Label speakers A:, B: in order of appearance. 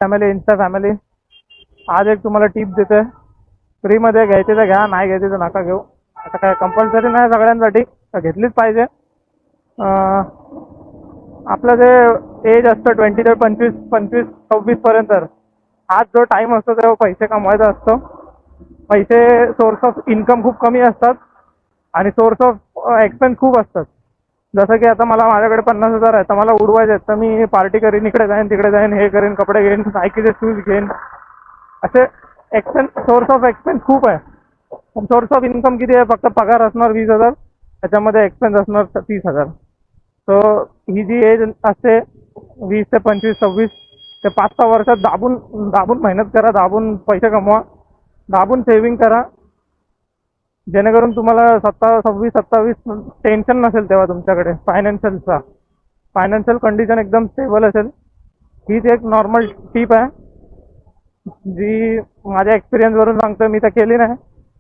A: Family, Insta family, आज एक तुम्हाला टिप देते. फ्रीमध्ये घ्यायचे तर घ्या, नाही घ्यायचे तर नका घेऊ. आता काय कंपल्सरी नाही सगळ्यांसाठी, तर घेतलीच पाहिजे. आपलं जे एज असतं 20 ते 25, 25 26पर्यंत, हाच जो टाईम असतो तेव्हा पैसे कमवायचा असतो. पैसे सोर्स ऑफ इन्कम खूप कमी असतात आणि सोर्स ऑफ एक्सपेन्स खूप असतात. जसं की आता माझ्याकडे 50,000 आहे, तर मला उडवायचे आहेत, तर मी पार्टी करीन, इकडे जाईन तिकडे जाईन, हे करेन, कपडे घेईन, नायकीचे शूज घेईन. असे सोर्स ऑफ एक्सपेन्स खूप आहे. सोर्स ऑफ इन्कम किती आहे? फक्त पगार असणार 20,000, त्याच्यामध्ये एक्सपेन्स असणार 30,000. सो ही जी एज असते 20 ते 25, 26 ते 5-6 वर्षात दाबून दाबून मेहनत करा, दाबून पैसे कमवा, दाबून सेव्हिंग करा, जेणेकरून तुम्हाला 26, 27 टेन्शन नसेल तेव्हा तुमच्याकडे फायनान्शियल कंडिशन एकदम स्टेबल असेल. हीच एक नॉर्मल टीप आहे जी माझ्या एक्सपिरियन्सवरून सांगतो, मी तर केली नाही.